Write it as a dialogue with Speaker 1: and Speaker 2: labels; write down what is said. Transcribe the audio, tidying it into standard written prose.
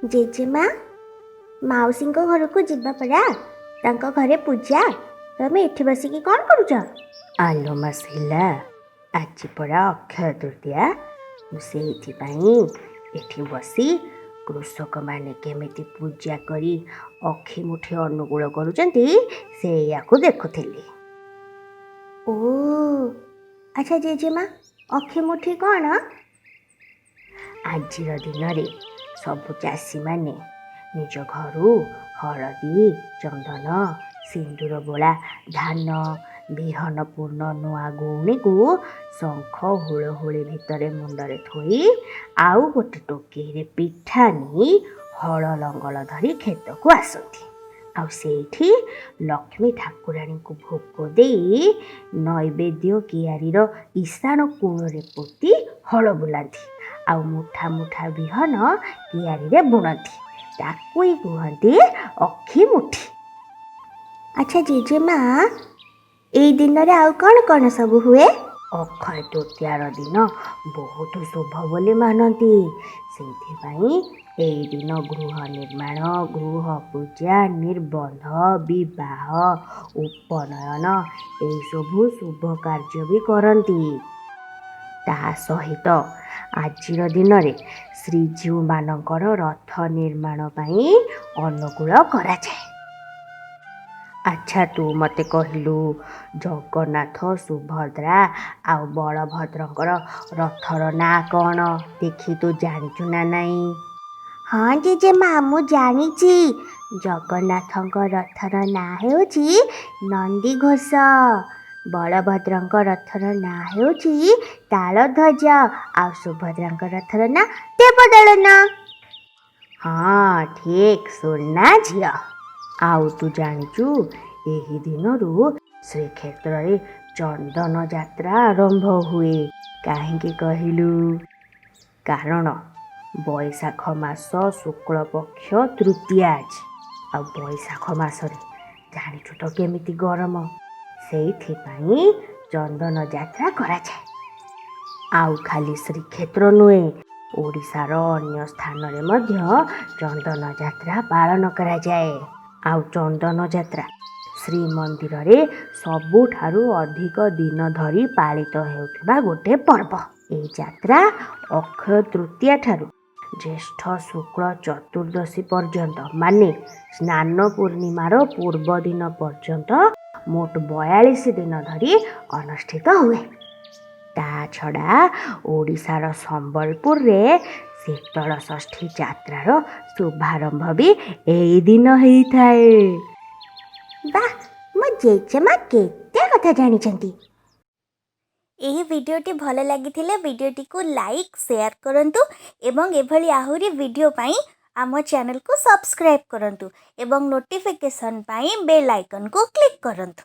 Speaker 1: जेजेमा माउसी घर को जीवा पड़ा तांको घरे पूजा तमे एठी बसिकी कौन करूछ?
Speaker 2: आलो मा शीला आज पड़ा अक्षय तृतीया से एठी बसी कृषक माने केमिति पूजा करी अखि मुठी अनुकूल करूचंती से याकू देखुथिली।
Speaker 1: ओ अच्छा जेजेमा अखि मुठी कौन?
Speaker 2: आजिर दिन रे सबु चाषी माने निज घरू हलदी चंदन सिंदूर बोला धान बिहन पूर्ण नुआ गौणी को शंख हुलहुली भितर मुंडरे थोई आउ गोटे टोकरी पिठा नहीं हल लंगल धरी खेत को आसती आउ सेठी लक्ष्मी ठाकुराणी को भोग दे नैवेद्य कियारीर ईशान कोणरे पोती हल बुलाती आउ मुठा मुठा बिहन कियारी रे बुणती ताकू ही कहते अखि मुठी।
Speaker 1: अच्छा जेजेमा एई दिन रे आउ कौन कौन सब हुए?
Speaker 2: अक्षय तृतीयार दिन बहुत शुभ बोली मानती से दिन गृह निर्माण गृह पूजा निबंध विवाह उपनयन यही सबू शुभ कार्य भी करती। ता सहित आजिर दिन रे श्रीजीव मानकर रथ निर्माण पाई अनुकूल करा जाए। अच्छा तू मते कहलु जगन्नाथ सुभद्रा आ बलभद्रंकर रथर ना कौन देखी तू जानिचु ना नहीं?
Speaker 1: हाँ जेजेमा मु जानिची जगन्नाथଙ୍କ रथर ना हेउची नंदीघोष बलभद्रଙ୍କ रथर ना हेउची तालध्वज आ सुभद्राଙ୍କ रथर ना देवदलन।
Speaker 2: हाँ ठीक सुनना झिया आउ तू जानिचु एही दिनरू श्रीक्षेत्र रे चंदन यात्रा आरंभ हुए काहेकि कहलु? कारण बैशाख मास शुक्ल पक्ष तृतीया आज आ बैशाख मासरे जानिचु तो केमिति गरम सेइथिपाई चंदन यात्रा करा जाए। आउ खाली श्रीक्षेत्र नुहे ओडिशार अन्य स्थान रे मध्य चंदन यात्रा पालन करा जाए। आउ चंदन यात्रा श्रीमंदिर रे सबुठारु अधिक दिन धरी पालित हेउथिबा गोटे पर्व। ए यात्रा अक्षय तृतीया ठारु ज्येष्ठ शुक्ल चतुर्दशी पर्यंत माने स्नान पूर्णिमार पूर्व दिन पर्यंत मोट 42 दिन धरी अनुष्ठित हुए। ता छड़ा ओडिशार संबलपुर रे शीतल षष्ठी यात्रार शुभारंभ भी एई दिन हेई थाए।
Speaker 1: वाह मो जेजेमा केते कथा जानिचंती। एही वीडियोटी भल लागिथिले वीडियोटी को लाइक शेयर करंतु एवं एभली आहुरी वीडियो पाई आम चैनल को सब्सक्राइब करंतु एवं नोटिफिकेशन पाई बेल आइकन को क्लिक करंतु।